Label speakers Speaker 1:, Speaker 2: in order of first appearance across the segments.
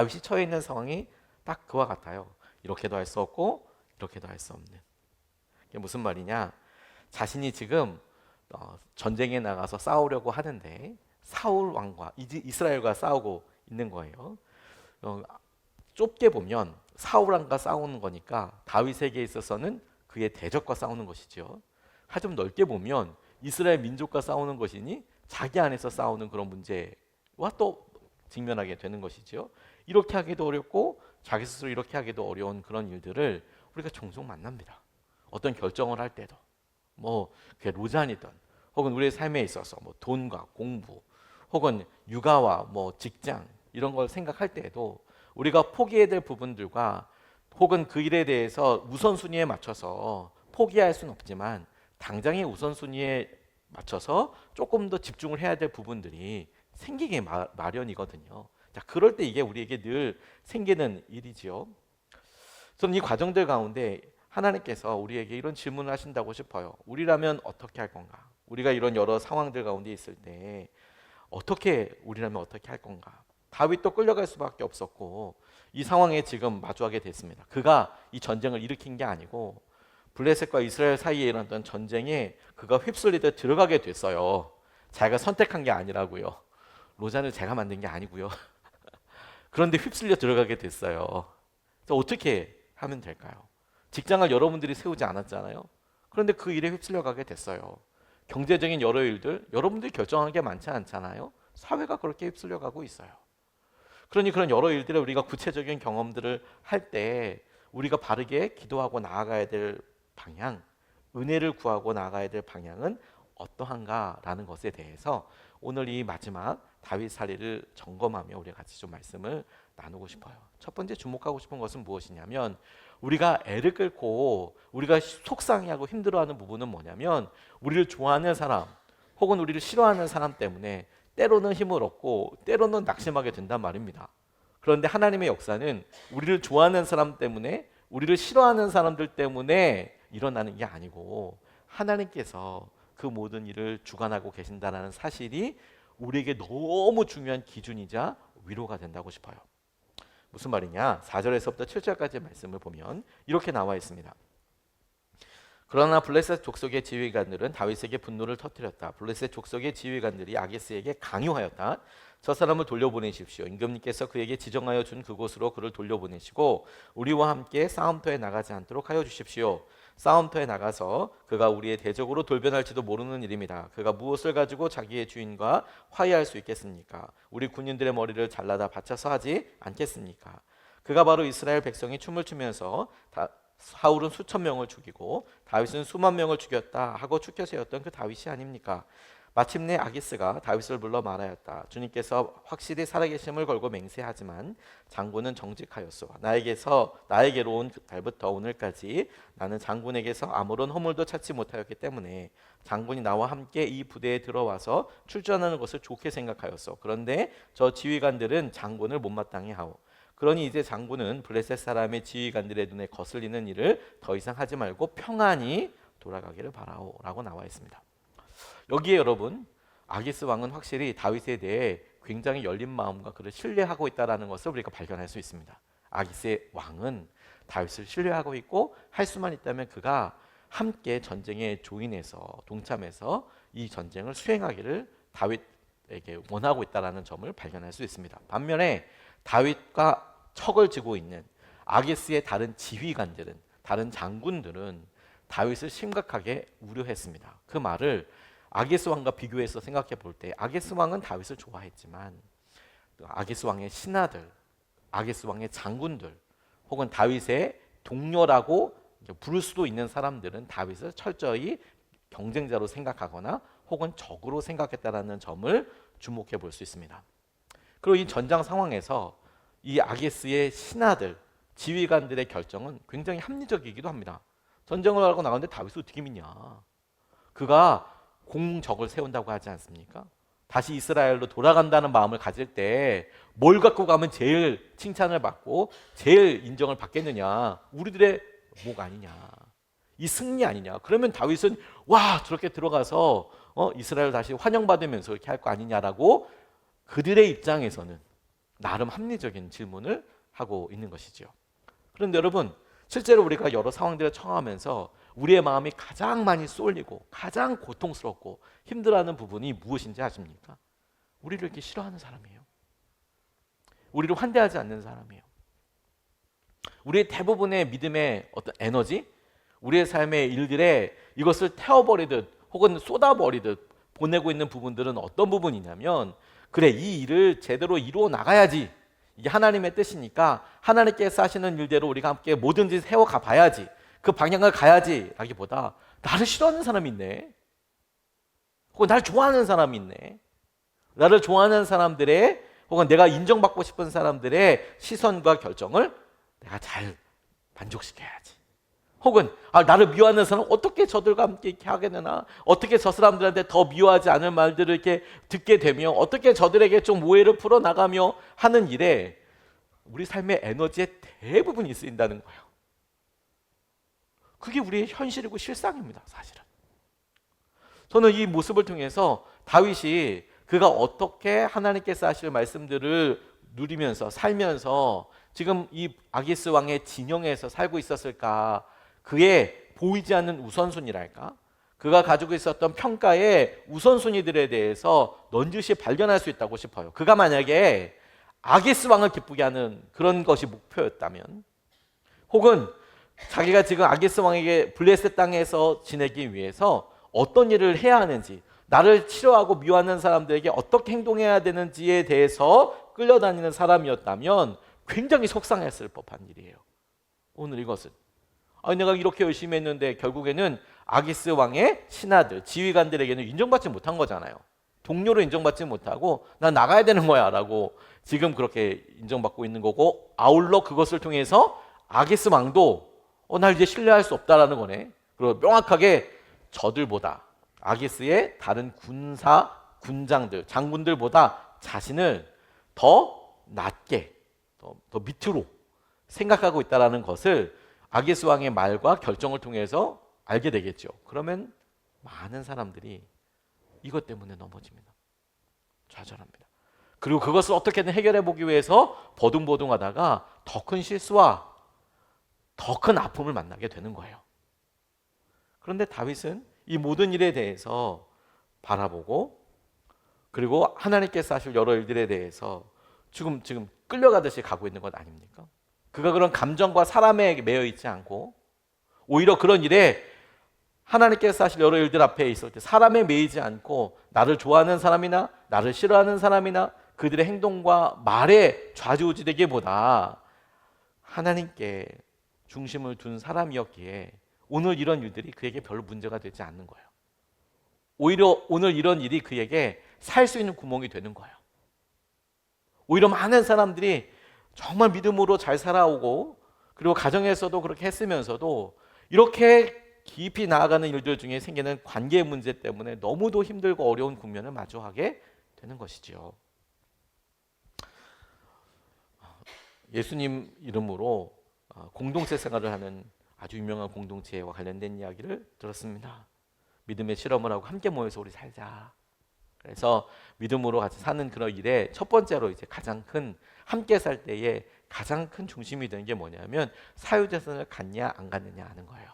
Speaker 1: 다윗이 처해 있는 상황이 딱 그와 같아요. 이렇게도 할 수 없고 이렇게도 할 수 없는. 이게 무슨 말이냐? 자신이 지금 전쟁에 나가서 싸우려고 하는데 사울 왕과 이스라엘과 싸우고 있는 거예요. 좁게 보면 사울 왕과 싸우는 거니까 다윗에게 있어서는 그의 대적과 싸우는 것이죠. 좀 넓게 보면 이스라엘 민족과 싸우는 것이니 자기 안에서 싸우는 그런 문제와 또 직면하게 되는 것이죠. 이렇게 하기도 어렵고 자기 스스로 이렇게 하기도 어려운 그런 일들을 우리가 종종 만납니다. 어떤 결정을 할 때도 그게 로잔이든 혹은 우리의 삶에 있어서 돈과 공부 혹은 육아와 직장 이런 걸 생각할 때에도 우리가 포기해야 될 부분들과 혹은 그 일에 대해서 우선순위에 맞춰서 포기할 수는 없지만 당장의 우선순위에 맞춰서 조금 더 집중을 해야 될 부분들이 생기게 마련이거든요. 자, 그럴 때 이게 우리에게 늘 생기는 일이지요. 저는 이 과정들 가운데 하나님께서 우리에게 이런 질문을 하신다고 싶어요. 우리라면 어떻게 할 건가? 우리가 이런 여러 상황들 가운데 있을 때 우리라면 어떻게 할 건가? 다윗도 끌려갈 수밖에 없었고 이 상황에 지금 마주하게 됐습니다. 그가 이 전쟁을 일으킨 게 아니고 블레셋과 이스라엘 사이에 일어났던 전쟁에 그가 휩쓸리듯 들어가게 됐어요. 자기가 선택한 게 아니라고요. 로잔을 제가 만든 게 아니고요. 그런데 휩쓸려 들어가게 됐어요. 어떻게 하면 될까요? 직장을 여러분들이 세우지 않았잖아요. 그런데 그 일에 휩쓸려 가게 됐어요. 경제적인 여러 일들 여러분들이 결정한 게 많지 않잖아요. 사회가 그렇게 휩쓸려 가고 있어요. 그러니 그런 여러 일들에 우리가 구체적인 경험들을 할 때 우리가 바르게 기도하고 나아가야 될 방향, 은혜를 구하고 나아가야 될 방향은 어떠한가라는 것에 대해서 오늘 이 마지막 다윗 사례를 점검하며 우리가 같이 좀 말씀을 나누고 싶어요. 첫 번째 주목하고 싶은 것은 무엇이냐면 우리가 애를 끌고 우리가 속상해하고 힘들어하는 부분은 뭐냐면 우리를 좋아하는 사람 혹은 우리를 싫어하는 사람 때문에 때로는 힘을 얻고 때로는 낙심하게 된단 말입니다. 그런데 하나님의 역사는 우리를 좋아하는 사람 때문에 우리를 싫어하는 사람들 때문에 일어나는 게 아니고 하나님께서 그 모든 일을 주관하고 계신다는 사실이 우리에게 너무 중요한 기준이자 위로가 된다고 싶어요. 무슨 말이냐? 4절에서부터 7절까지의 말씀을 보면 이렇게 나와 있습니다. 그러나 블레셋 족속의 지휘관들은 다윗에게 분노를 터뜨렸다. 블레셋 족속의 지휘관들이 아기스에게 강요하였다. 저 사람을 돌려보내십시오. 임금님께서 그에게 지정하여 준 그곳으로 그를 돌려보내시고 우리와 함께 싸움터에 나가지 않도록 하여 주십시오. 싸움터에 나가서 그가 우리의 대적으로 돌변할지도 모르는 일입니다. 그가 무엇을 가지고 자기의 주인과 화해할 수 있겠습니까? 우리 군인들의 머리를 잘라다 바쳐서 하지 않겠습니까? 그가 바로 이스라엘 백성이 춤을 추면서 사울은 수천 명을 죽이고 다윗은 수만 명을 죽였다 하고 추켜 세웠던 그 다윗이 아닙니까? 마침내 아기스가 다윗을 불러 말하였다. 주님께서 확실히 살아계심을 걸고 맹세하지만 장군은 정직하였소. 나에게로 온 달부터 오늘까지 나는 장군에게서 아무런 허물도 찾지 못하였기 때문에 장군이 나와 함께 이 부대에 들어와서 출전하는 것을 좋게 생각하였소. 그런데 저 지휘관들은 장군을 못마땅해 하오. 그러니 이제 장군은 블레셋 사람의 지휘관들의 눈에 거슬리는 일을 더 이상 하지 말고 평안히 돌아가기를 바라오라고 나와 있습니다. 여기에 여러분 아기스 왕은 확실히 다윗에 대해 굉장히 열린 마음과 그를 신뢰하고 있다는 것을 우리가 발견할 수 있습니다. 아기스의 왕은 다윗을 신뢰하고 있고 할 수만 있다면 그가 함께 전쟁에 조인해서 동참해서 이 전쟁을 수행하기를 다윗에게 원하고 있다는 점을 발견할 수 있습니다. 반면에 다윗과 척을 지고 있는 아기스의 다른 지휘관들은 다른 장군들은 다윗을 심각하게 우려했습니다. 그 말을 아기스 왕과 비교해서 생각해 볼 때 아기스 왕은 다윗을 좋아했지만 아기스 왕의 신하들, 아기스 왕의 장군들 혹은 다윗의 동료라고 부를 수도 있는 사람들은 다윗을 철저히 경쟁자로 생각하거나 혹은 적으로 생각했다는 점을 주목해 볼 수 있습니다. 그리고 이 전장 상황에서 이 아기스의 신하들, 지휘관들의 결정은 굉장히 합리적이기도 합니다. 전쟁을 하고 나가는데 다윗을 어떻게 믿냐? 그가 공적을 세운다고 하지 않습니까? 다시 이스라엘로 돌아간다는 마음을 가질 때 뭘 갖고 가면 제일 칭찬을 받고 제일 인정을 받겠느냐? 우리들의 목 아니냐? 이 승리 아니냐? 그러면 다윗은 와 저렇게 들어가서 이스라엘 다시 환영받으면서 이렇게 할 거 아니냐라고 그들의 입장에서는 나름 합리적인 질문을 하고 있는 것이죠. 그런데 여러분, 실제로 우리가 여러 상황들을 청하면서 우리의 마음이 가장 많이 쏠리고 가장 고통스럽고 힘들어하는 부분이 무엇인지 아십니까? 우리를 이렇게 싫어하는 사람이에요. 우리를 환대하지 않는 사람이에요. 우리의 대부분의 믿음의 어떤 에너지, 우리의 삶의 일들에 이것을 태워버리듯 혹은 쏟아버리듯 보내고 있는 부분들은 어떤 부분이냐면, 그래, 이 일을 제대로 이루어 나가야지, 이게 하나님의 뜻이니까 하나님께서 하시는 일대로 우리가 함께 뭐든지 세워가 봐야지, 그 방향을 가야지 라기보다 나를 싫어하는 사람이 있네, 혹은 나를 좋아하는 사람이 있네, 나를 좋아하는 사람들의 혹은 내가 인정받고 싶은 사람들의 시선과 결정을 내가 잘 만족시켜야지, 혹은 나를 미워하는 사람 어떻게 저들과 함께 이렇게 하게 되나, 어떻게 저 사람들한테 더 미워하지 않을 말들을 이렇게 듣게 되며 어떻게 저들에게 좀 오해를 풀어나가며 하는 일에 우리 삶의 에너지의 대부분이 쓰인다는 거예요. 그게 우리의 현실이고 실상입니다. 사실은 저는 이 모습을 통해서 다윗이 그가 어떻게 하나님께서 하실 말씀들을 누리면서 살면서 지금 이 아기스 왕의 진영에서 살고 있었을까, 그의 보이지 않는 우선순위랄까, 그가 가지고 있었던 평가의 우선순위들에 대해서 넌지시 발견할 수 있다고 싶어요. 그가 만약에 아기스 왕을 기쁘게 하는 그런 것이 목표였다면, 혹은 자기가 지금 아기스 왕에게 블레셋 땅에서 지내기 위해서 어떤 일을 해야 하는지, 나를 싫어하고 미워하는 사람들에게 어떻게 행동해야 되는지에 대해서 끌려다니는 사람이었다면 굉장히 속상했을 법한 일이에요. 오늘 이것은 내가 이렇게 열심히 했는데 결국에는 아기스 왕의 신하들, 지휘관들에게는 인정받지 못한 거잖아요. 동료로 인정받지 못하고 난 나가야 되는 거야 라고 지금 그렇게 인정받고 있는 거고, 아울러 그것을 통해서 아기스 왕도 날 이제 신뢰할 수 없다라는 거네. 그리고 명확하게 저들보다, 아기스의 다른 군장들, 장군들보다 자신을 더 낮게, 더 밑으로 생각하고 있다는 것을 아기스 왕의 말과 결정을 통해서 알게 되겠죠. 그러면 많은 사람들이 이것 때문에 넘어집니다. 좌절합니다. 그리고 그것을 어떻게든 해결해 보기 위해서 버둥버둥하다가 더 큰 실수와 더 큰 아픔을 만나게 되는 거예요. 그런데 다윗은 이 모든 일에 대해서 바라보고, 그리고 하나님께서 하실 여러 일들에 대해서 지금 끌려가듯이 가고 있는 것 아닙니까? 그가 그런 감정과 사람에 매여 있지 않고 오히려 그런 일에 하나님께서 하실 여러 일들 앞에 있을 때 사람에 매이지 않고 나를 좋아하는 사람이나 나를 싫어하는 사람이나 그들의 행동과 말에 좌지우지되기보다 하나님께 중심을 둔 사람이었기에 오늘 이런 일들이 그에게 별로 문제가 되지 않는 거예요. 오히려 오늘 이런 일이 그에게 살 수 있는 구멍이 되는 거예요. 오히려 많은 사람들이 정말 믿음으로 잘 살아오고, 그리고 가정에서도 그렇게 했으면서도 이렇게 깊이 나아가는 일들 중에 생기는 관계 문제 때문에 너무도 힘들고 어려운 국면을 마주하게 되는 것이지요. 예수님 이름으로 공동체 생활을 하는 아주 유명한 공동체와 관련된 이야기를 들었습니다. 믿음의 실험을 하고 함께 모여서 우리 살자. 그래서 믿음으로 같이 사는 그런 일에 첫 번째로 이제 가장 큰, 함께 살 때에 가장 큰 중심이 되는 게 뭐냐면 사유재산을 갖냐 안 갖느냐 하는 거예요.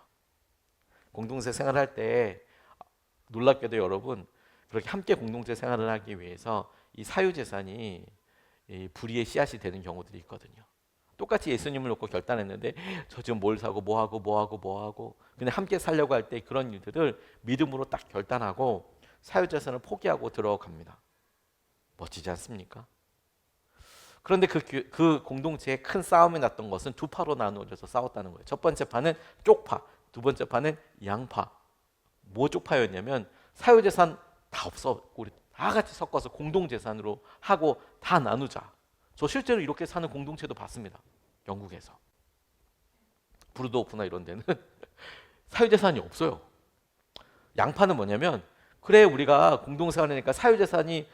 Speaker 1: 공동체 생활할 때 놀랍게도 여러분, 그렇게 함께 공동체 생활을 하기 위해서 이 사유재산이 이 불의의 씨앗이 되는 경우들이 있거든요. 똑같이 예수님을 놓고 결단했는데 저 지금 뭘 사고 뭐 하고 그냥 함께 살려고 할 때 그런 일들을 믿음으로 딱 결단하고 사유재산을 포기하고 들어갑니다. 멋지지 않습니까? 그런데 그 공동체에 큰 싸움이 났던 것은 두 파로 나누어져서 싸웠다는 거예요. 첫 번째 파는 쪽파, 두 번째 파는 양파. 뭐 쪽파였냐면 사유재산 다 없어, 우리 다 같이 섞어서 공동재산으로 하고 다 나누자. 저 실제로 이렇게 사는 공동체도 봤습니다. 영국에서. 브루도프나 이런 데는 사유재산이 없어요. 양파는 뭐냐면, 그래 우리가 공동생활하니까 사유재산이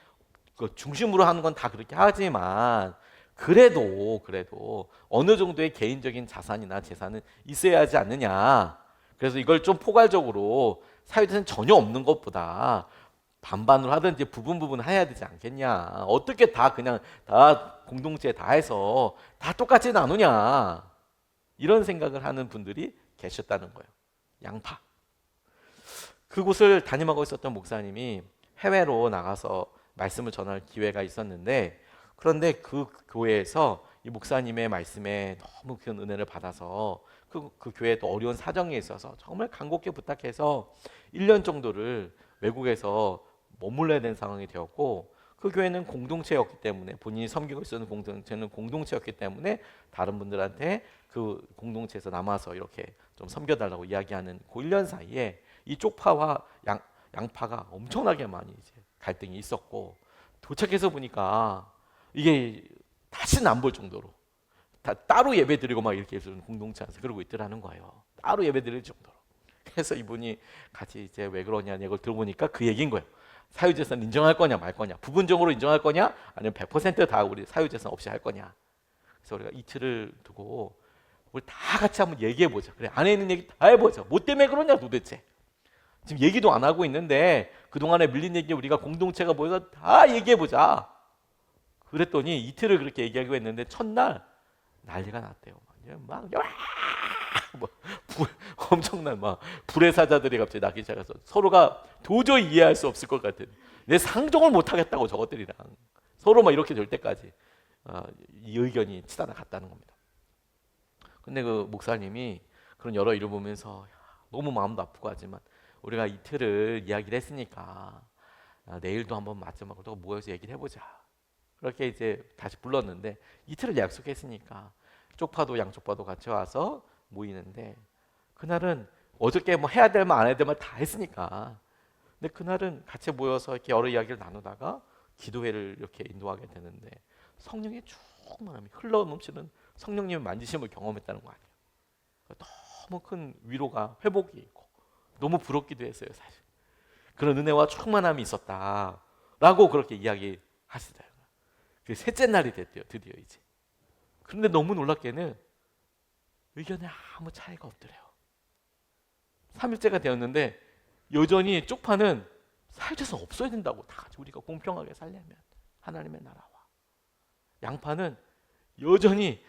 Speaker 1: 그 중심으로 하는 건 다 그렇게 하지만 그래도 어느 정도의 개인적인 자산이나 재산은 있어야 하지 않느냐. 그래서 이걸 좀 포괄적으로 사유재산 전혀 없는 것보다 반반으로 하든지 부분 해야 되지 않겠냐. 어떻게 다 그냥 다 공동체에 다 해서 다 똑같이 나누냐, 이런 생각을 하는 분들이 계셨다는 거예요. 양파. 그곳을 담임하고 있었던 목사님이 해외로 나가서 말씀을 전할 기회가 있었는데, 그런데 그 교회에서 이 목사님의 말씀에 너무 큰 은혜를 받아서 그 교회도 어려운 사정에 있어서 정말 간곡히 부탁해서 1년 정도를 외국에서 머물러야 되는 상황이 되었고, 그 교회는 공동체였기 때문에, 본인이 섬기고 있었던 공동체는 공동체였기 때문에 다른 분들한테 그 공동체에서 남아서 이렇게 좀 섬겨달라고 이야기하는 그 1년 사이에 이 쪽파와 양파가 엄청나게 많이 이제 갈등이 있었고, 도착해서 보니까 이게 다시는 안 볼 정도로 다 따로 예배 드리고 막 이렇게 공동체 안에서 그러고 있더라는 거예요. 따로 예배 드릴 정도로. 그래서 이분이 같이 이제 왜 그러냐 이걸 들어보니까 그 얘기인 거예요. 사유재산 인정할 거냐 말 거냐, 부분적으로 인정할 거냐, 아니면 100%다 우리 사유재산 없이 할 거냐. 그래서 우리가 이틀을 두고 우리 다 같이 한번 얘기해 보자. 그래, 안에 있는 얘기 다 해보자. 뭐 때문에 그러냐 도대체. 지금 얘기도 안 하고 있는데 그동안에 밀린 얘기 우리가 공동체가 모여서 다 얘기해 보자. 그랬더니 이틀을 그렇게 얘기하기로 했는데 첫날 난리가 났대요. 막 엄청난 막 불의 사자들이 갑자기 나기 시작해서 서로가 도저히 이해할 수 없을 것 같은, 내 상종을 못 하겠다고 저것들이랑 서로 막 이렇게 될 때까지 이 의견이 치닫아 갔다는 겁니다. 근데 그 목사님이 그런 여러 일을 보면서 너무 마음도 아프고 하지만 우리가 이틀을 이야기를 했으니까 내일도 한번 마지막으로 모여서 얘기를 해보자. 그렇게 이제 다시 불렀는데 이틀을 약속했으니까 쪽파도 양쪽파도 같이 와서 모이는데, 그날은 어저께 뭐 해야 될 말 안 해야 될 말 다 했으니까, 근데 그날은 같이 모여서 이렇게 여러 이야기를 나누다가 기도회를 이렇게 인도하게 되는데 성령의 충만함이 흘러 넘치는 성령님의 만지심을 경험했다는 거 아니에요. 너무 큰 위로가, 회복이 있고 너무 부럽기도 했어요. 사실 그런 은혜와 충만함이 있었다라고 그렇게 이야기하시더라고요. 그 셋째 날이 됐대요, 드디어 이제. 그런데 너무 놀랍게는 의견에 아무 차이가 없더래요. 3일째가 되었는데 여전히 쪽파는 사유재산 없어야 된다고, 다 같이 우리가 공평하게 살려면 하나님의 나라와. 양파는 여전히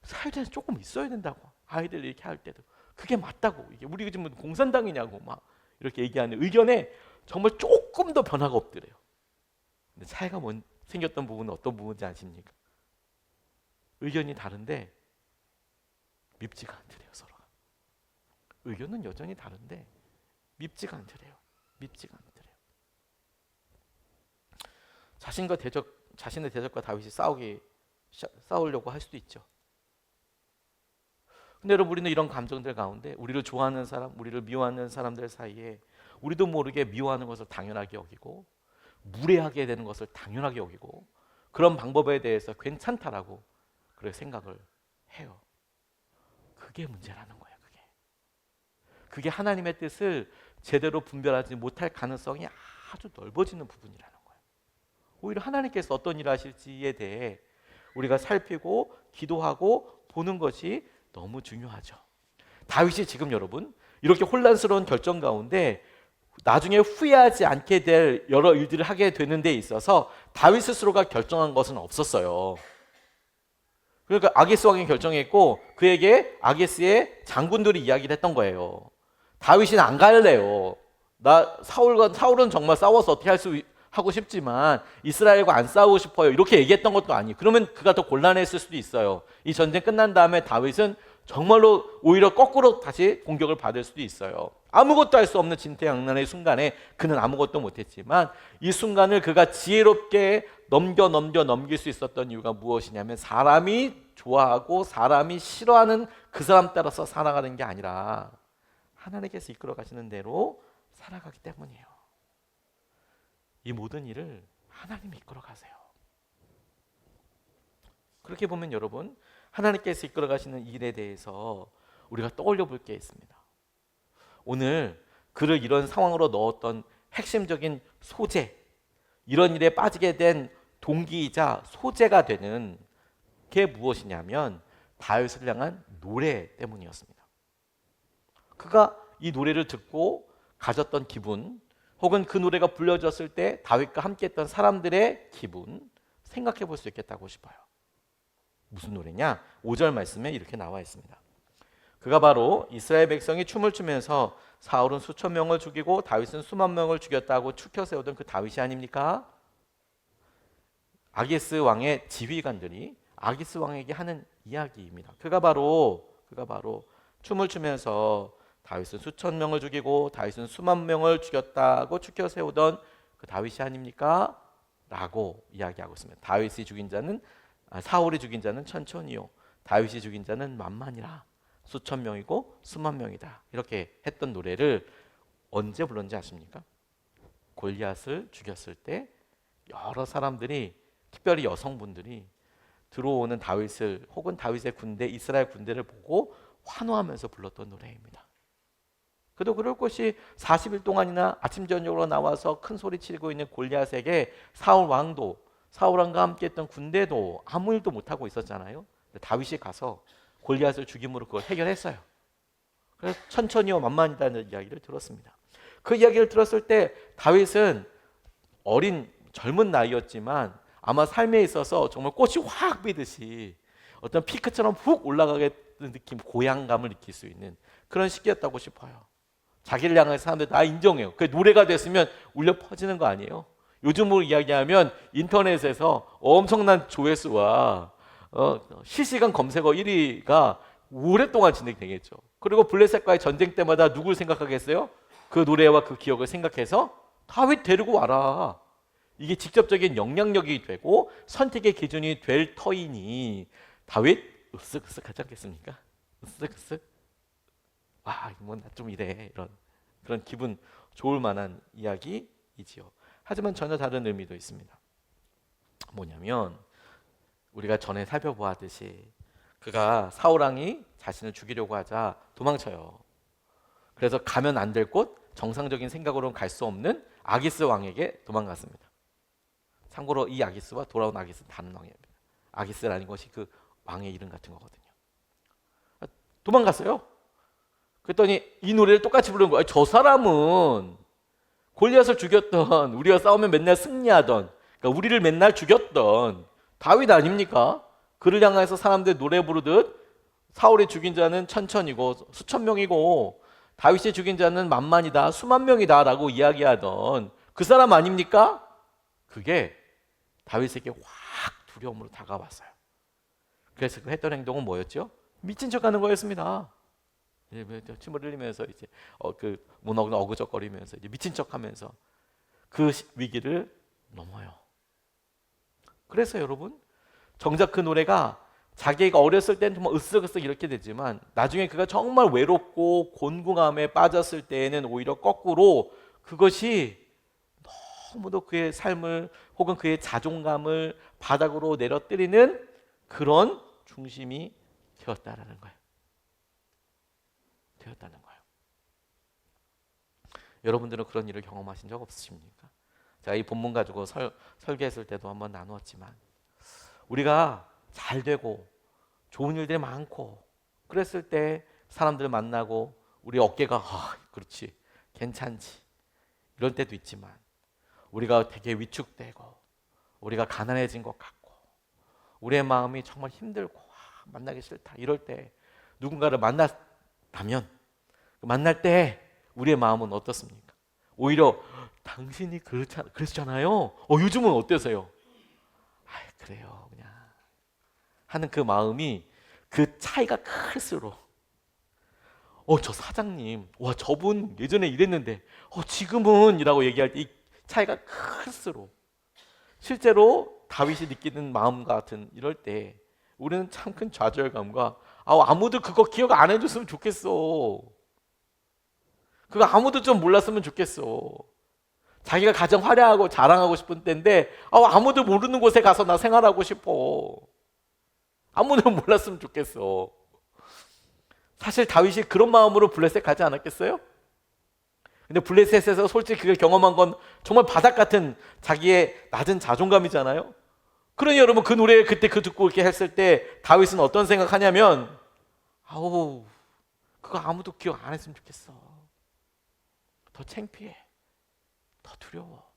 Speaker 1: 사유재산 조금 있어야 된다고, 아이들 이렇게 할 때도 그게 맞다고, 이게 우리 지금 공산당이냐고 막 이렇게 얘기하는 의견에 정말 조금 더 변화가 없더래요. 근데 차이가 생겼던 부분은 어떤 부분인지 아십니까? 의견이 다른데 밉지가 않더래요. 서로가 의견은 여전히 다른데 밉지가 않더래요. 밉지가 않더래요. 자신의 대적과 다윗이 싸우려고 할 수도 있죠. 근데 여러분, 우리는 이런 감정들 가운데 우리를 좋아하는 사람, 우리를 미워하는 사람들 사이에 우리도 모르게 미워하는 것을 당연하게 여기고 무례하게 되는 것을 당연하게 여기고 그런 방법에 대해서 괜찮다라고 그렇게 생각을 해요. 그게 문제라는 거예요. 그게 하나님의 뜻을 제대로 분별하지 못할 가능성이 아주 넓어지는 부분이라는 거예요. 오히려 하나님께서 어떤 일을 하실지에 대해 우리가 살피고 기도하고 보는 것이 너무 중요하죠. 다윗이 지금 여러분 이렇게 혼란스러운 결정 가운데 나중에 후회하지 않게 될 여러 일들을 하게 되는 데 있어서 다윗 스스로가 결정한 것은 없었어요. 그러니까 아게스 왕이 결정했고 그에게 아게스의 장군들이 이야기를 했던 거예요. 다윗은 안 갈래요. 사울은 정말 싸워서 어떻게 하고 싶지만 이스라엘과 안 싸우고 싶어요. 이렇게 얘기했던 것도 아니에요. 그러면 그가 더 곤란했을 수도 있어요. 이 전쟁 끝난 다음에 다윗은 정말로 오히려 거꾸로 다시 공격을 받을 수도 있어요. 아무것도 할 수 없는 진퇴양난의 순간에 그는 아무것도 못했지만 이 순간을 그가 지혜롭게 넘길 수 있었던 이유가 무엇이냐면 사람이 좋아하고 사람이 싫어하는 그 사람 따라서 살아가는 게 아니라 하나님께서 이끌어 가시는 대로 살아가기 때문이에요. 이 모든 일을 하나님이 이끌어 가세요. 그렇게 보면 여러분, 하나님께서 이끌어 가시는 일에 대해서 우리가 떠올려 볼 게 있습니다. 오늘 그를 이런 상황으로 넣었던 핵심적인 소재, 이런 일에 빠지게 된 동기이자 소재가 되는 게 무엇이냐면 다윗을 향한 노래 때문이었습니다. 그가 이 노래를 듣고 가졌던 기분, 혹은 그 노래가 불려졌을 때 다윗과 함께 했던 사람들의 기분 생각해 볼 수 있겠다고 싶어요. 무슨 노래냐? 5절 말씀에 이렇게 나와 있습니다. 그가 바로 이스라엘 백성이 춤을 추면서 사울은 수천 명을 죽이고 다윗은 수만 명을 죽였다고 추켜 세우던 그 다윗이 아닙니까? 아기스 왕의 지휘관들이 아기스 왕에게 하는 이야기입니다. 그가 바로 춤을 추면서 다윗은 수천 명을 죽이고 다윗은 수만 명을 죽였다고 추켜 세우던 그 다윗이 아닙니까? 라고 이야기하고 있습니다. 사울이 죽인 자는 천천히요, 다윗이 죽인 자는 만만이라. 수천 명이고 수만 명이다. 이렇게 했던 노래를 언제 불렀는지 아십니까? 골리앗을 죽였을 때 여러 사람들이, 특별히 여성분들이 들어오는 다윗을, 혹은 다윗의 군대, 이스라엘 군대를 보고 환호하면서 불렀던 노래입니다. 그도 그럴 것이 40일 동안이나 아침 저녁으로 나와서 큰 소리 치고 있는 골리앗에게 사울 왕과 함께 했던 군대도 아무 일도 못하고 있었잖아요. 다윗이 가서 골리앗을 죽임으로 그걸 해결했어요. 그래서 천천히요 만만이다는 이야기를 들었습니다. 그 이야기를 들었을 때 다윗은 젊은 나이였지만 아마 삶에 있어서 정말 꽃이 확 피듯이 어떤 피크처럼 훅 올라가게 느낌, 고향감을 느낄 수 있는 그런 시기였다고 싶어요. 자기를 향해서 사람들이 다 인정해요. 그 노래가 됐으면 울려 퍼지는 거 아니에요? 요즘으로 이야기하면 인터넷에서 엄청난 조회수와 실시간 검색어 1위가 오랫동안 진행되겠죠. 그리고 블레셋과의 전쟁 때마다 누굴 생각하겠어요? 그 노래와 그 기억을 생각해서 다윗 데리고 와라. 이게 직접적인 영향력이 되고 선택의 기준이 될 터이니 다윗 으쓱으쓱 하지 않겠습니까? 으쓱으쓱. 와, 뭐 나 좀 이래. 이런 그런 기분 좋을 만한 이야기이지요. 하지만 전혀 다른 의미도 있습니다. 뭐냐면 우리가 전에 살펴보았듯이 그가 사울왕이 자신을 죽이려고 하자 도망쳐요. 그래서 가면 안 될 곳, 정상적인 생각으로는 갈 수 없는 아기스 왕에게 도망갔습니다. 참고로 이 아기스와 돌아온 아기스는 다른 왕입니다. 아기스라는 것이 그 왕의 이름 같은 거거든요. 도망갔어요. 그랬더니 이 노래를 똑같이 부르는 거예요. 저 사람은 골리앗을 죽였던, 우리가 싸우면 맨날 승리하던, 그러니까 우리를 맨날 죽였던 다윗 아닙니까? 그를 향해서 사람들 노래 부르듯 사울이 죽인 자는 천천이고 수천 명이고 다윗이 죽인 자는 만만이다, 수만 명이다 라고 이야기하던 그 사람 아닙니까? 그게 다윗에게 확 두려움으로 다가왔어요. 그래서 그 했던 행동은 뭐였죠? 미친 척하는 거였습니다. 침을 흘리면서 이제 어그적거리면서 이제 미친 척하면서 그 위기를 넘어요. 그래서 여러분, 정작 그 노래가 자기가 어렸을 때는 정말 으쓱으쓱 이렇게 되지만 나중에 그가 정말 외롭고 곤궁함에 빠졌을 때에는 오히려 거꾸로 그것이 너무도 그의 삶을 혹은 그의 자존감을 바닥으로 내려뜨리는 그런 중심이 되었다는 거예요. 여러분들은 그런 일을 경험하신 적 없으십니까? 제가 이 본문 가지고 설계했을 때도 한번 나누었지만 우리가 잘 되고 좋은 일들이 많고 그랬을 때 사람들 만나고 우리 어깨가 그렇지, 괜찮지 이럴 때도 있지만 우리가 되게 위축되고 우리가 가난해진 것 같고 우리의 마음이 정말 힘들고 만나기 싫다 이럴 때 누군가를 만날 때 우리의 마음은 어떻습니까? 오히려 당신이 그랬잖아요. 요즘은 어때서요? 그래요 그냥 하는 그 마음이, 그 차이가 클수록 저 사장님, 와 저분 예전에 이랬는데 지금은 이라고 얘기할 때 이 차이가 클수록 실제로 다윗이 느끼는 마음과 같은 이럴 때 우리는 참 큰 좌절감과 아무도 그거 기억 안 해줬으면 좋겠어. 그거 아무도 좀 몰랐으면 좋겠어. 자기가 가장 화려하고 자랑하고 싶은 때인데 아무도 모르는 곳에 가서 나 생활하고 싶어. 아무도 몰랐으면 좋겠어. 사실 다윗이 그런 마음으로 블레셋 가지 않았겠어요? 근데 블레셋에서 솔직히 그걸 경험한 건 정말 바닥 같은 자기의 낮은 자존감이잖아요. 그러니 여러분, 그 노래 그때 그 듣고 이렇게 했을 때 다윗은 어떤 생각하냐면 그거 아무도 기억 안 했으면 좋겠어. 더 창피해, 더 두려워.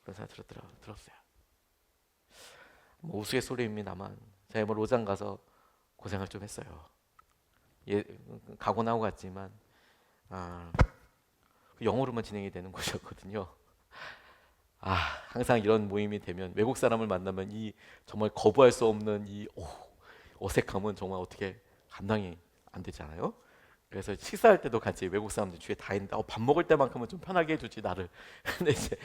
Speaker 1: 그런 생각 들었어요. 뭐 우스갯소리입니다만 제가 뭐 로장 가서 고생을 좀 했어요. 예, 가고 나고 갔지만 영어로만 진행이 되는 곳이었거든요. 항상 이런 모임이 되면 외국 사람을 만나면 이 정말 거부할 수 없는 이 어색함은 정말 어떻게 감당이 안 되잖아요. 그래서 식사할 때도 같이 외국 사람들 주위에 다 있는데 밥 먹을 때만큼은 좀 편하게 해주지 나를. 근데 이제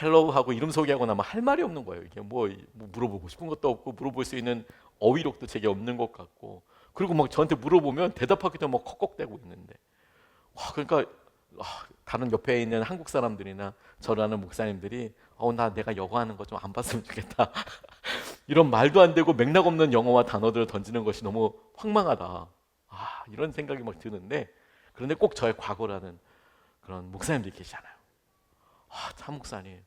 Speaker 1: 헬로우 하고 이름 소개하고 나면 할 말이 없는 거예요. 이게 뭐 물어보고 싶은 것도 없고 물어볼 수 있는 어휘력도 제게 없는 것 같고, 그리고 막 저한테 물어보면 대답하기도 막 컥컥대고 있는데 그러니까 다른 옆에 있는 한국 사람들이나 저를 아는 목사님들이 내가 영어 하는 거 좀 안 봤으면 좋겠다. 이런 말도 안 되고 맥락 없는 영어와 단어들을 던지는 것이 너무 황망하다. 이런 생각이 막 드는데, 그런데 꼭 저의 과거라는 그런 목사님들이 계시잖아요. 참 목사님,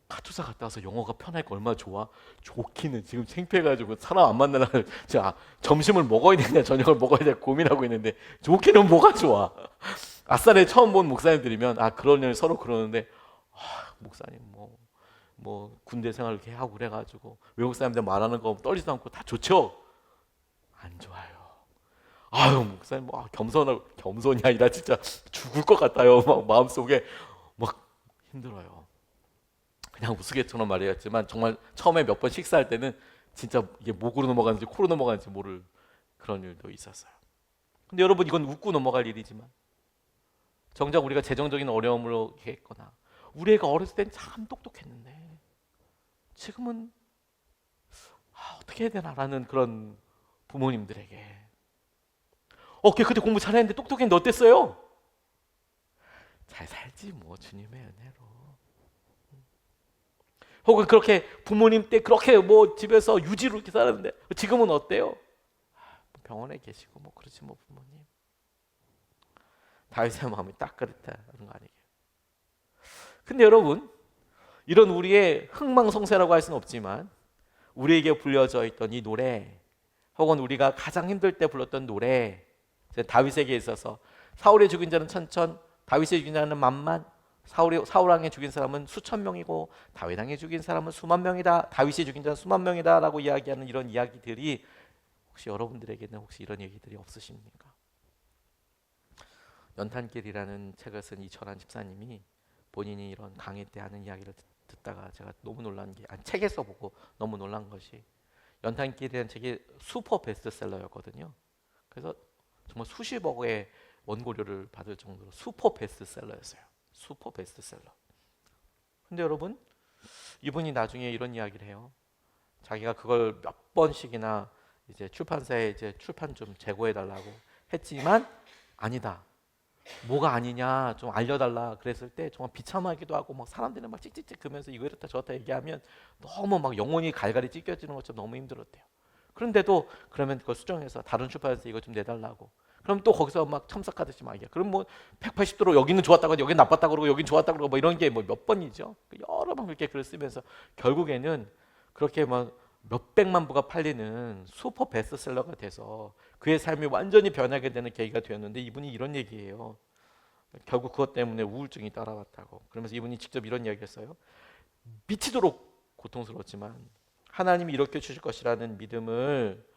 Speaker 1: 카투사 갔다 와서 영어가 편하니까 얼마나 좋아. 좋기는 지금 창피해가지고 사람 안 만나나 제가 점심을 먹어야 되냐 저녁을 먹어야 되냐 고민하고 있는데 좋기는 뭐가 좋아. 아싸네 처음 본 목사님들이면 그러려니 서로 그러는데 목사님 뭐 군대 생활 이렇게 하고 그래가지고 외국 사람들 말하는 거 떨리지도 않고 다 좋죠? 안 좋아요. 목사님 겸손이 아니라 진짜 죽을 것 같아요. 막 마음속에 막 힘들어요. 그냥 우스갯소리로 말이었지만 정말 처음에 몇 번 식사할 때는 진짜 이게 목으로 넘어가는지 코로 넘어가는지 모를 그런 일도 있었어요. 근데 여러분, 이건 웃고 넘어갈 일이지만 정작 우리가 재정적인 어려움으로 했거나 우리 애가 어렸을 땐 참 똑똑했는데 지금은 어떻게 해야 되나라는 그런 부모님들에게 걔 그때 공부 잘했는데 똑똑했는데 어땠어요? 잘 살지 뭐 주님의 은혜로. 혹은 그렇게 부모님 때 그렇게 뭐 집에서 유지로 이렇게 살았는데 지금은 어때요? 병원에 계시고 뭐 그렇지 뭐 부모님. 다윗의 마음이 딱 그랬다는 거 아니에요. 근데 여러분, 이런 우리의 흥망성쇠라고 할 수는 없지만 우리에게 불려져 있던 이 노래, 혹은 우리가 가장 힘들 때 불렀던 노래, 다윗에게 있어서 사울의 죽인 자는 천천, 다윗의 죽인 자는 만만, 사울 왕의 죽인 사람은 수천 명이고 다윗 왕의 죽인 사람은 수만 명이다, 다윗이 죽인 자는 수만 명이다 라고 이야기하는 이런 이야기들이 혹시 여러분들에게는 혹시 이런 얘기들이 없으십니까? 연탄길이라는 책을 쓴 이철환 집사님이 본인이 이런 강의 때 하는 이야기를 듣다가 제가 너무 놀란 게, 책에서 보고 너무 놀란 것이, 연탄길이라는 책이 슈퍼 베스트셀러였거든요. 그래서 정말 수십억의 원고료를 받을 정도로 슈퍼 베스트셀러였어요. 슈퍼 베스트셀러. 근데 여러분, 이분이 나중에 이런 이야기를 해요. 자기가 그걸 몇 번씩이나 이제 출판사에 이제 출판 좀 재고해 달라고 했지만 아니다. 뭐가 아니냐 좀 알려달라 그랬을 때 정말 비참하기도 하고 막 사람들이 막 찍찍찍 그러면서 이거 이렇다 저렇다 얘기하면 너무 막 영혼이 갈갈이 찢겨지는 것처럼 너무 힘들었대요. 그런데도 그러면 그걸 수정해서 다른 출판사에서 이거 좀 내달라고. 그럼 또 거기서 막 참석하듯이 막 이야. 그럼 뭐 180도로 여기는 좋았다고 여기는 나빴다고 그러고 여기는 좋았다고 그러고 뭐 이런 게 뭐 몇 번이죠. 여러 번 그렇게 글을 쓰면서 결국에는 그렇게 막 몇백만 부가 팔리는 슈퍼 베스트셀러가 돼서 그의 삶이 완전히 변하게 되는 계기가 되었는데, 이분이 이런 얘기예요. 결국 그것 때문에 우울증이 따라왔다고. 그러면서 이분이 직접 이런 이야기했어요. 미치도록 고통스러웠지만 하나님이 이렇게 주실 것이라는 믿음을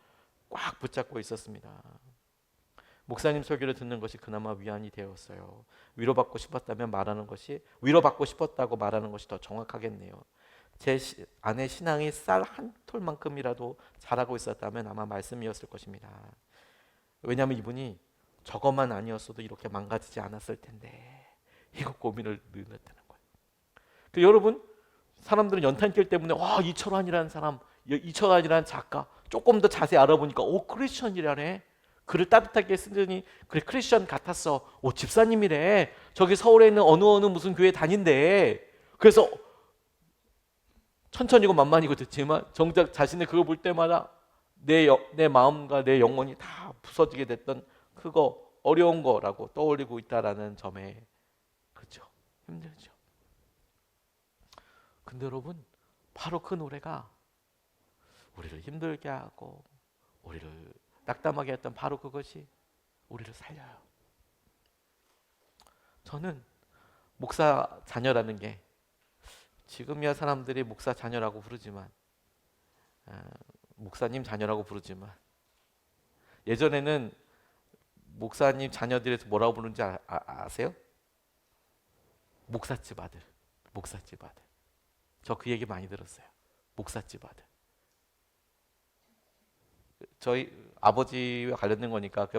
Speaker 1: 꽉 붙잡고 있었습니다. 목사님 설교를 듣는 것이 그나마 위안이 되었어요. 위로받고 싶었다면 말하는 것이, 위로받고 싶었다고 말하는 것이 더 정확하겠네요. 제 아내 신앙이 쌀 한 톨만큼이라도 자라고 있었다면 아마 말씀이었을 것입니다. 왜냐하면 이분이 저것만 아니었어도 이렇게 망가지지 않았을 텐데, 이거 고민을 늘 했다는 거예요. 그 여러분, 사람들은 연탄길 때문에 이철환이라는 사람, 이철환이라는 작가 조금 더 자세히 알아보니까 크리스천이라네. 글을 따뜻하게 쓰더니 그래 크리스천 같았어. 집사님이래. 저기 서울에 있는 어느 무슨 교회 다닌대. 그래서 천천히고 만만히고 듣지만 정작 자신의 그거 볼 때마다 내 마음과 내 영혼이 다 부서지게 됐던 그거, 어려운 거라고 떠올리고 있다라는 점에, 그렇죠, 힘들죠. 근데 여러분, 바로 그 노래가 우리를 힘들게 하고 우리를 낙담하게 했던 바로 그것이 우리를 살려요. 저는 목사 자녀라는 게 지금이야 사람들이 목사 자녀라고 부르지만 목사님 자녀라고 부르지만 예전에는 목사님 자녀들에서 뭐라고 부르는지 아세요? 목사집 아들, 목사집 아들. 저 그 얘기 많이 들었어요. 목사집 아들. 저희 아버지와 관련된 거니까 그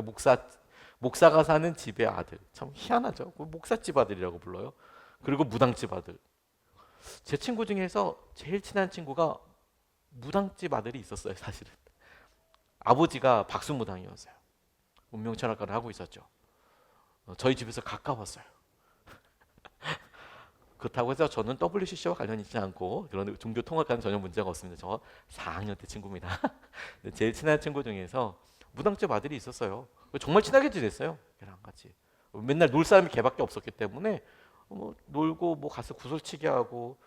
Speaker 1: 목사가 사는 집의 아들. 참 희한하죠. 목사집 아들이라고 불러요. 그리고 무당집 아들. 제 친구 중에서 제일 친한 친구가 무당집 아들이 있었어요. 사실은 아버지가 박수무당이었어요. 운명철학과를 하고 있었죠. 저희 집에서 가까웠어요. 그렇다고 해서 저는 WCC와 관련이 있지 않고 그런 종교 통합과는 전혀 문제가 없습니다. 저 4학년 때 친구입니다. 제일 친한 친구 중에서 무당집 아들이 있었어요. 정말 친하게 지냈어요. 걔랑 같이. 맨날 놀 사람이 걔밖에 없었기 때문에 놀고 가서 구슬치기 하고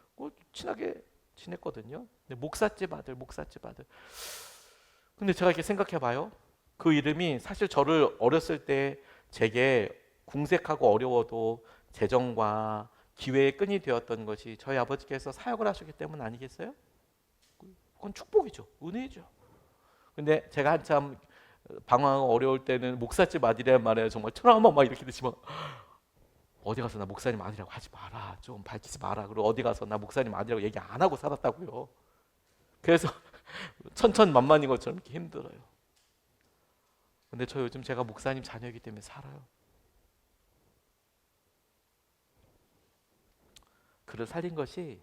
Speaker 1: 친하게 지냈거든요. 근데 목사집 아들. 근데 제가 이렇게 생각해봐요. 그 이름이 사실 저를 어렸을 때 제게 궁색하고 어려워도 재정과 기회의 끈이 되었던 것이 저희 아버지께서 사역을 하셨기 때문 아니겠어요? 그건 축복이죠. 은혜죠. 근데 제가 한참 방황하고 어려울 때는 목사집 아들이란 말에 정말 트라우마 막 이렇게 되지만 어디 가서 나 목사님 아들이라고 하지 마라. 좀 밝히지 마라. 그리고 어디 가서 나 목사님 아들이라고 얘기 안 하고 살았다고요. 그래서 천천만만인 것처럼 이렇게 힘들어요. 근데 저 요즘 제가 목사님 자녀이기 때문에 살아요. 그를 살린 것이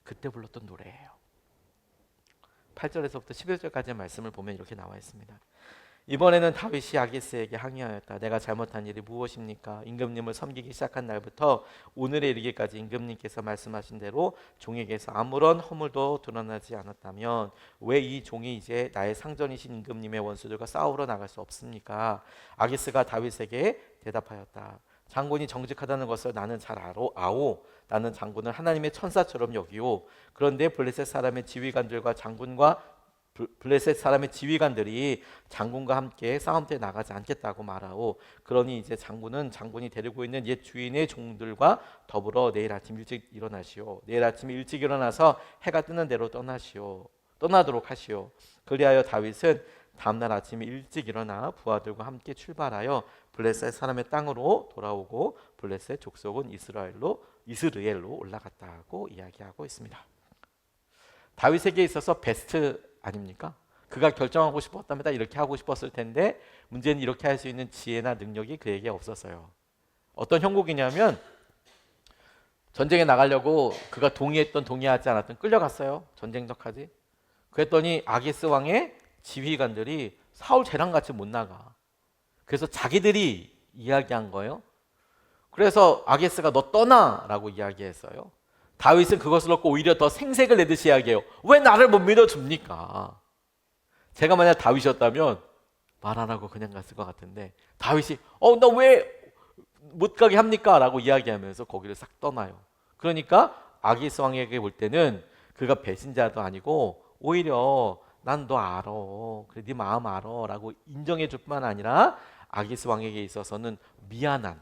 Speaker 1: 그때 불렀던 노래예요. 8절에서부터 11절까지의 말씀을 보면 이렇게 나와 있습니다. 이번에는 다윗이 아기스에게 항의하였다. 내가 잘못한 일이 무엇입니까? 임금님을 섬기기 시작한 날부터 오늘에 이르기까지 임금님께서 말씀하신 대로 종에게서 아무런 허물도 드러나지 않았다면 왜 이 종이 이제 나의 상전이신 임금님의 원수들과 싸우러 나갈 수 없습니까? 아기스가 다윗에게 대답하였다. 장군이 정직하다는 것을 나는 잘 아오. 나는 장군을 하나님의 천사처럼 여기오. 그런데 블레셋 사람의 지휘관들과 블레셋 사람의 지휘관들이 장군과 함께 싸움터에 나가지 않겠다고 말하오. 그러니 이제 장군이 데리고 있는 옛 주인의 종들과 더불어 내일 아침 일찍 일어나시오. 내일 아침 일찍 일어나서 해가 뜨는 대로 떠나도록 하시오. 그리하여 다윗은 다음날 아침에 일찍 일어나 부하들과 함께 출발하여 블레셋 사람의 땅으로 돌아오고 블레셋 족속은 이스라엘로 올라갔다고 이야기하고 있습니다. 다윗에게 있어서 베스트 아닙니까? 그가 결정하고 싶었다면 다 이렇게 하고 싶었을 텐데 문제는 이렇게 할 수 있는 지혜나 능력이 그에게 없었어요. 어떤 형국이냐면 전쟁에 나가려고 그가 동의하지 않았던 끌려갔어요. 전쟁적하지. 그랬더니 아기스 왕의 지휘관들이 사울 재랑같이 못 나가. 그래서 자기들이 이야기한 거예요. 그래서 아기스가 너 떠나라고 이야기했어요. 다윗은 그것을 놓고 오히려 더 생색을 내듯이 이야기해요. 왜 나를 못 믿어줍니까? 제가 만약 다윗이었다면 말 안 하고 그냥 갔을 것 같은데 다윗이 나 왜 못 가게 합니까? 라고 이야기하면서 거기를 싹 떠나요. 그러니까 아기스 왕에게 볼 때는 그가 배신자도 아니고 오히려 난 너 알아. 그래 네 마음 알아. 라고 인정해 줄 뿐만 아니라 아기스 왕에게 있어서는 미안한,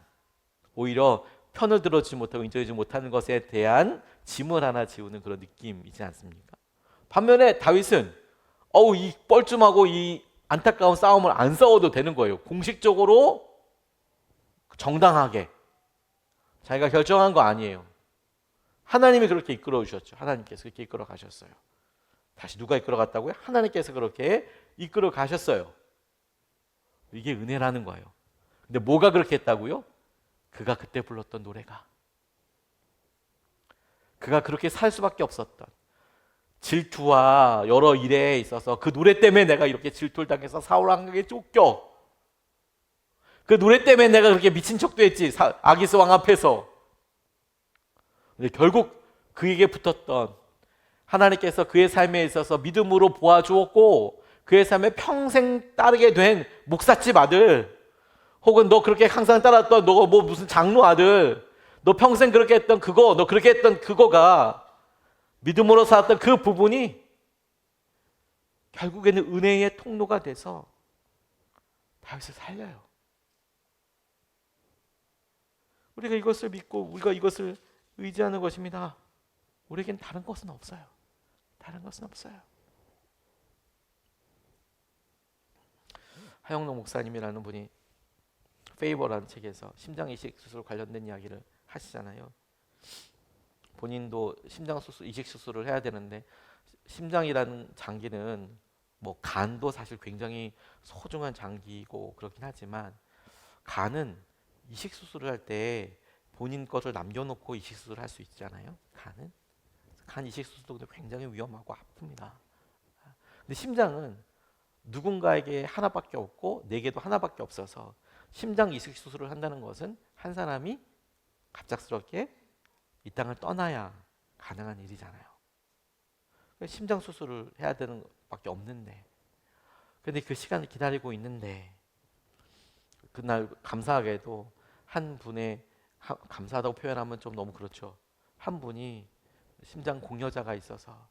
Speaker 1: 오히려 편을 들어주지 못하고 인정해주지 못하는 것에 대한 짐을 하나 지우는 그런 느낌이지 않습니까? 반면에 다윗은 이 뻘쭘하고 이 안타까운 싸움을 안 싸워도 되는 거예요. 공식적으로 정당하게 자기가 결정한 거 아니에요. 하나님이 그렇게 이끌어 주셨죠. 하나님께서 그렇게 이끌어 가셨어요. 다시 누가 이끌어 갔다고요? 하나님께서 그렇게 이끌어 가셨어요. 이게 은혜라는 거예요. 근데 뭐가 그렇게 했다고요? 그가 그때 불렀던 노래가, 그가 그렇게 살 수밖에 없었던 질투와 여러 일에 있어서 그 노래 때문에 내가 이렇게 질투를 당해서 사울 왕에게 쫓겨. 그 노래 때문에 내가 그렇게 미친 척도 했지, 아기스 왕 앞에서. 근데 결국 그에게 붙었던 하나님께서 그의 삶에 있어서 믿음으로 보아주었고 그의 삶에 평생 따르게 된 목사집 아들, 혹은 너 그렇게 항상 따랐던 너 무슨 장로 아들, 너 평생 그렇게 했던 그거, 너 그렇게 했던 그거가 믿음으로 살았던 그 부분이 결국에는 은혜의 통로가 돼서 다윗을 살려요. 우리가 이것을 믿고 우리가 이것을 의지하는 것입니다. 우리에겐 다른 것은 없어요. 다른 것은 없어요. 하영록 목사님이라는 분이 페이버라는 책에서 심장 이식 수술 관련된 이야기를 하시잖아요. 본인도 심장 수술, 이식 수술을 해야 되는데 심장이라는 장기는 뭐 간도 사실 굉장히 소중한 장기고 그렇긴 하지만 간은 이식 수술을 할 때 본인 것을 남겨놓고 이식 수술을 할 수 있잖아요. 간 이식 수술도 굉장히 위험하고 아픕니다. 근데 심장은 누군가에게 하나밖에 없고 내게도 하나밖에 없어서 심장 이식 수술을 한다는 것은 한 사람이 갑작스럽게 이 땅을 떠나야 가능한 일이잖아요. 심장 수술을 해야 되는 밖에 없는데, 근데 그 시간을 기다리고 있는데 그날 감사하게도 한 분의, 감사하다고 표현하면 좀 너무 그렇죠. 한 분이 심장 공여자가 있어서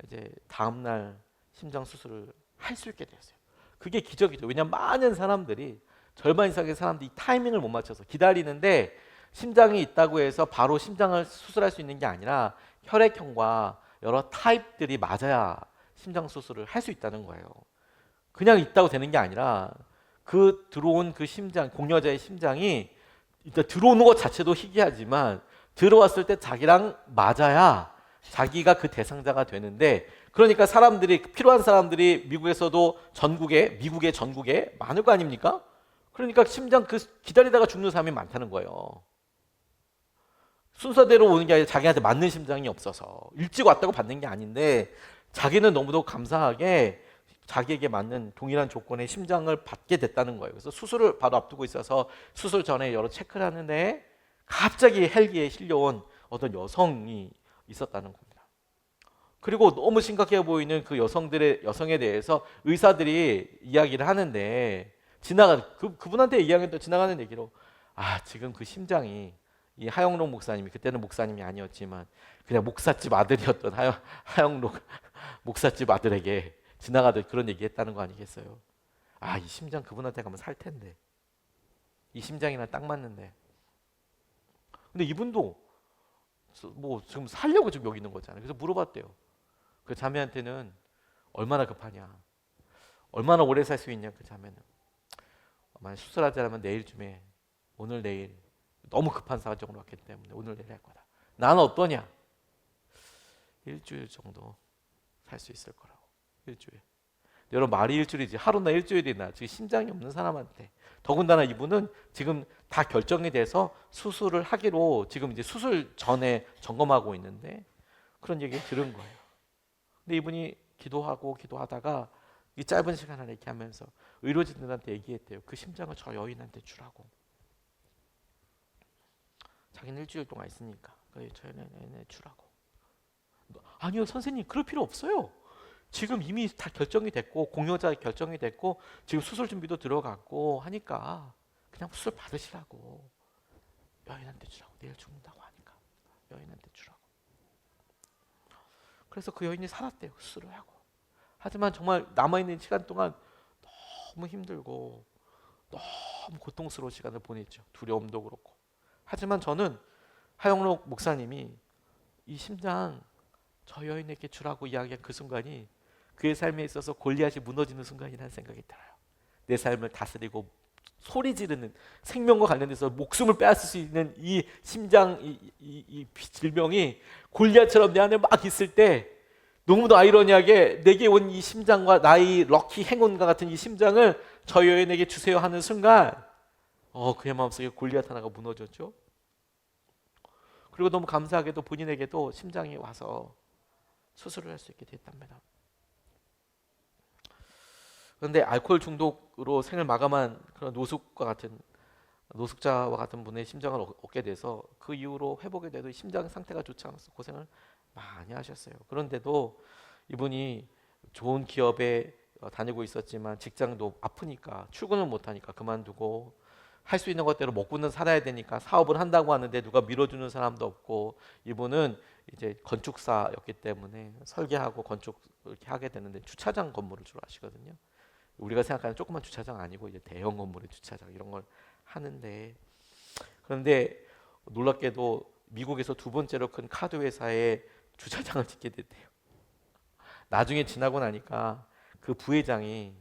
Speaker 1: 이제 다음 날 심장 수술을 할 수 있게 됐어요. 그게 기적이죠. 왜냐하면 많은 사람들이, 절반 이상의 사람들이 타이밍을 못 맞춰서 기다리는데, 심장이 있다고 해서 바로 심장을 수술할 수 있는 게 아니라 혈액형과 여러 타입들이 맞아야 심장 수술을 할 수 있다는 거예요. 그냥 있다고 되는 게 아니라 그 들어온 그 심장, 공여자의 심장이 일단 들어오는 것 자체도 희귀하지만 들어왔을 때 자기랑 맞아야 자기가 그 대상자가 되는데, 그러니까 사람들이, 필요한 사람들이 미국에서도 미국의 전국에 많을 거 아닙니까? 그러니까 심장 기다리다가 죽는 사람이 많다는 거예요. 순서대로 오는 게 아니라 자기한테 맞는 심장이 없어서 일찍 왔다고 받는 게 아닌데, 자기는 너무도 감사하게 자기에게 맞는 동일한 조건의 심장을 받게 됐다는 거예요. 그래서 수술을 바로 앞두고 있어서 수술 전에 여러 체크를 하는데 갑자기 헬기에 실려온 어떤 여성이 있었다는 겁니다. 그리고 너무 심각해 보이는 그 여성에 대해서 의사들이 이야기를 하는데, 그분한테 이야기했던 지나가는 얘기로, 지금 그 심장이, 이 하영록 목사님이, 그때는 목사님이 아니었지만 그냥 목사집 아들이었던 하영록 목사집 아들에게 지나가듯 그런 얘기했다는 거 아니겠어요? 이 심장 그분한테 가면 살 텐데, 이 심장이랑 딱 맞는데. 근데 이분도 뭐 지금 살려고 지금 여기 있는 거잖아요. 그래서 물어봤대요. 그 자매한테는 얼마나 급하냐, 얼마나 오래 살 수 있냐. 그 자매는 만약 수술하지 않으면 내일쯤에, 오늘 내일 너무 급한 사정으로 왔기 때문에 오늘 내일 할 거다. 나는 어떠냐? 일주일 정도 살 수 있을 거라고. 일주일. 여러분, 말이 일주일이지 하루나 일주일이나 지금 심장이 없는 사람한테, 더군다나 이분은 지금 다 결정이 돼서 수술을 하기로 지금 이제 수술 전에 점검하고 있는데 그런 얘기를 들은 거예요. 근데 이분이 기도하다가 이 짧은 시간 안에 이렇게 하면서 의료진들한테 얘기했대요. 그 심장을 저 여인한테 주라고. 자기는 일주일 동안 있으니까 저 여인한테 주라고. 아니요 선생님, 그럴 필요 없어요. 지금 이미 다 결정이 됐고, 공여자 결정이 됐고, 지금 수술 준비도 들어갔고 하니까 그냥 수술 받으시라고. 여인한테 주라고. 내일 죽는다고 하니까 여인한테 주라고. 그래서 그 여인이 살았대요. 수술을 하고. 하지만 정말 남아있는 시간 동안 너무 힘들고 너무 고통스러운 시간을 보냈죠. 두려움도 그렇고. 하지만 저는 하영록 목사님이 이 심장 저 여인에게 주라고 이야기한 그 순간이 그의 삶에 있어서 골리앗이 무너지는 순간이라는 생각이 들어요. 내 삶을 다스리고 소리 지르는, 생명과 관련돼서 목숨을 빼앗을 수 있는 이 심장, 이 질병이 골리앗처럼 내 안에 막 있을 때, 너무도 아이러니하게 내게 온 이 심장과 나의 럭키 행운과 같은 이 심장을 저 여인에게 주세요 하는 순간 그의 마음속에 골리앗 하나가 무너졌죠. 그리고 너무 감사하게도 본인에게도 심장이 와서 수술을 할 수 있게 됐답니다. 그런데 알코올 중독으로 생을 마감한 그런 노숙자와 같은 분의 심장을 얻게 돼서 그 이후로 회복이 돼도 심장 상태가 좋지 않아서 고생을 많이 하셨어요. 그런데도 이분이 좋은 기업에 다니고 있었지만 직장도 아프니까 출근을 못하니까 그만두고, 할 수 있는 것대로 먹고는 살아야 되니까 사업을 한다고 하는데 누가 밀어주는 사람도 없고, 이분은 이제 건축사였기 때문에 설계하고 건축 이렇게 하게 되는데 주차장 건물을 주로 하시거든요. 우리가 생각하는 조그만 주차장 아니고 이제 대형 건물의 주차장 이런 걸 하는데, 그런데 놀랍게도 미국에서 두 번째로 큰 카드 회사에 주차장을 짓게 됐대요. 나중에 지나고 나니까 그 부회장이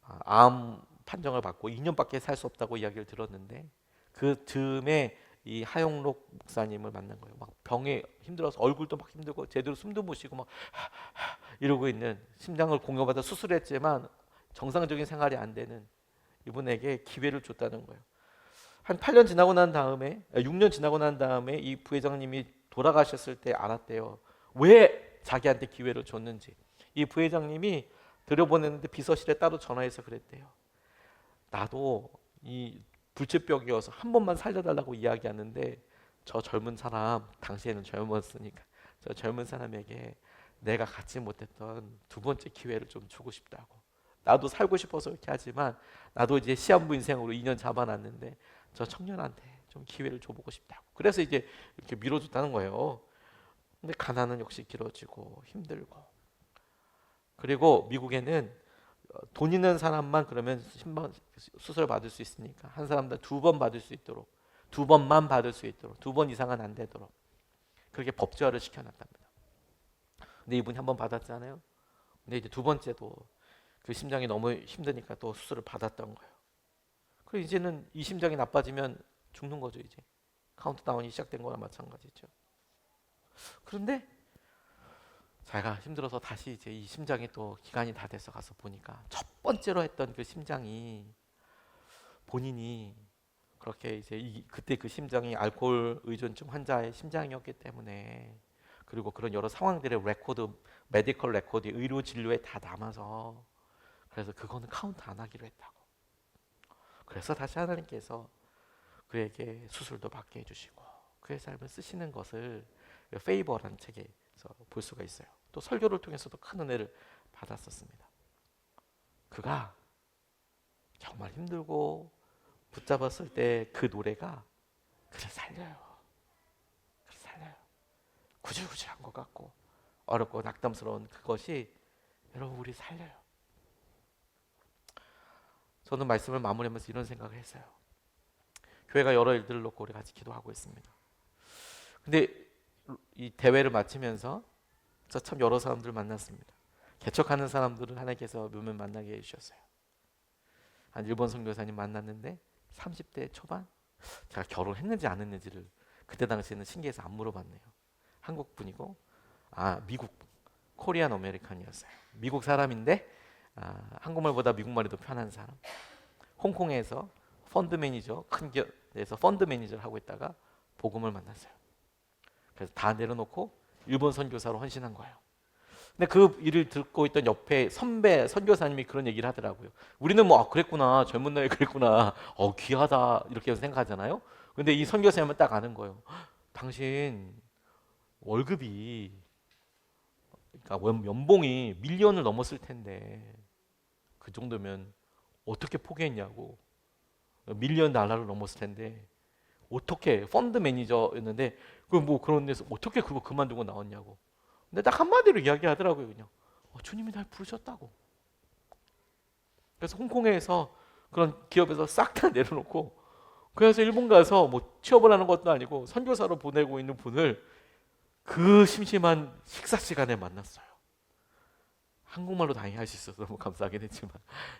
Speaker 1: 암 판정을 받고 2년밖에 살 수 없다고 이야기를 들었는데 그 즈음에 이 하용록 목사님을 만난 거예요. 막 병에 힘들어서 얼굴도 막 힘들고 제대로 숨도 못 쉬고 막 이러고 있는, 심장을 공여받아 수술했지만 정상적인 생활이 안 되는 이분에게 기회를 줬다는 거예요. 한 8년 지나고 난 다음에 6년 지나고 난 다음에 이 부회장님이 돌아가셨을 때 알았대요. 왜 자기한테 기회를 줬는지. 이 부회장님이 들여보냈는데 비서실에 따로 전화해서 그랬대요. 나도 이 불치병이어서 한 번만 살려달라고 이야기하는데 저 젊은 사람, 당시에는 젊었으니까 저 젊은 사람에게 내가 갖지 못했던 두 번째 기회를 좀 주고 싶다고. 나도 살고 싶어서 이렇게 하지만 나도 이제 시한부 인생으로 2년 잡아놨는데 저 청년한테 좀 기회를 줘보고 싶다고. 그래서 이제 이렇게 밀어줬다는 거예요. 근데 가난은 역시 길어지고 힘들고, 그리고 미국에는 돈 있는 사람만 그러면 수술 받을 수 있으니까 한 사람당 2번 받을 수 있도록, 2번만 받을 수 있도록, 2번 이상은 안 되도록 그렇게 법제화를 시켜놨답니다. 근데 이분이 한 번 받았잖아요. 근데 이제 두 번째도 그 심장이 너무 힘드니까 또 수술을 받았던 거예요. 그리고 이제는 이 심장이 나빠지면 죽는 거죠. 이제 카운트다운이 시작된 거나 마찬가지죠. 그런데 자기가 힘들어서 다시 이제 이 심장이 또 기간이 다 돼서 가서 보니까 첫 번째로 했던 그 심장이 본인이 그렇게 이제 그때 그 심장이 알코올 의존증 환자의 심장이었기 때문에, 그리고 그런 여러 상황들의 레코드, 메디컬 레코드, 의료 진료에 다 남아서 그래서 그거는 카운트 안 하기로 했다고. 그래서 다시 하나님께서 그에게 수술도 받게 해주시고 그의 삶을 쓰시는 것을 페이버라는 책에서 볼 수가 있어요. 또 설교를 통해서도 큰 은혜를 받았었습니다. 그가 정말 힘들고 붙잡았을 때 그 노래가 그를 살려요. 그를 살려요. 구질구질한 것 같고 어렵고 낙담스러운 그것이 여러분 우리 살려요. 저는 말씀을 마무리하면서 이런 생각을 했어요. 교회가 여러 일들을 놓고 우리 같이 기도하고 있습니다. 근데 이 대회를 마치면서 저 참 여러 사람들을 만났습니다. 개척하는 사람들을 하나님께서 몇몇 만나게 해주셨어요. 한 일본 선교사님 만났는데 30대 초반? 제가 결혼했는지 안 했는지를 그때 당시에는 신기해서 안 물어봤네요. 한국 분이고 미국 코리안 아메리칸이었어요. 미국 사람인데 한국말보다 미국말이 더 편한 사람. 홍콩에서 펀드 매니저, 큰 기업에서 펀드 매니저를 하고 있다가 복음을 만났어요. 그래서 다 내려놓고 일본 선교사로 헌신한 거예요. 근데 그 일을 듣고 있던 옆에 선배 선교사님이 그런 얘기를 하더라고요. 우리는 뭐 그랬구나, 젊은 나이에 그랬구나, 귀하다 이렇게 생각하잖아요. 근데 이 선교사님은 딱 아는 거예요. 당신 월급이, 그러니까 연봉이 밀리언을 넘었을 텐데 그 정도면 어떻게 포기했냐고. 밀리언 달러를 넘었을 텐데 어떻게, 펀드 매니저였는데 뭐 그런 데서 어떻게 그거 그만두고 나왔냐고. 근데 딱 한마디로 이야기하더라고요. 그냥 주님이 날 부르셨다고. 그래서 홍콩에서 그런 기업에서 싹 다 내려놓고 그래서 일본 가서 뭐 취업을 하는 것도 아니고 선교사로 보내고 있는 분을 그 심심한 식사 시간에 만났어요. 한국말로 다행히 할 수 있어서 너무 감사하긴 했지만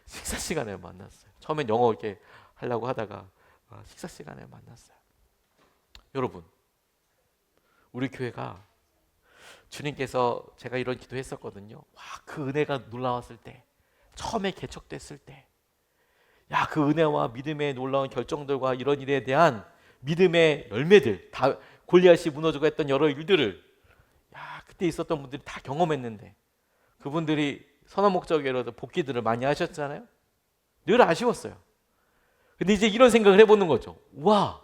Speaker 1: 식사 시간에 만났어요. 처음엔 영어 이렇게 하려고 하다가 식사 시간에 만났어요. 여러분, 우리 교회가 주님께서, 제가 이런 기도했었거든요. 와, 그 은혜가 놀라웠을 때, 처음에 개척됐을 때, 야, 그 은혜와 믿음의 놀라운 결정들과 이런 일에 대한 믿음의 열매들, 다 골리앗이 무너지고 했던 여러 일들을 그때 있었던 분들이 다 경험했는데 그분들이 선한 목적으로 복귀들을 많이 하셨잖아요. 늘 아쉬웠어요. 근데 이제 이런 생각을 해보는 거죠. 와,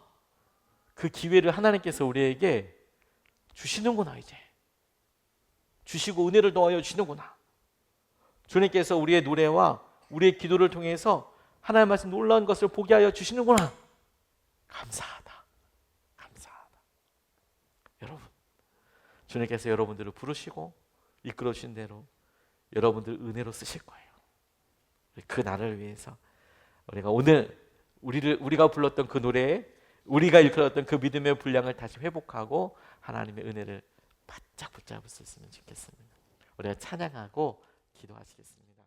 Speaker 1: 그 기회를 하나님께서 우리에게 주시는구나. 이제 주시고 은혜를 더하여 주시는구나. 주님께서 우리의 노래와 우리의 기도를 통해서 하나님의 말씀 놀라운 것을 보게 하여 주시는구나. 감사하다. 감사하다. 여러분, 주님께서 여러분들을 부르시고 이끌어 주신 대로 여러분들 은혜로 쓰실 거예요. 그 날을 위해서 우리가 오늘 우리가 불렀던 그 노래에 우리가 일컬었던 그 믿음의 분량을 다시 회복하고 하나님의 은혜를 바짝 붙잡을 수 있으면 좋겠습니다. 우리가 찬양하고 기도하시겠습니다.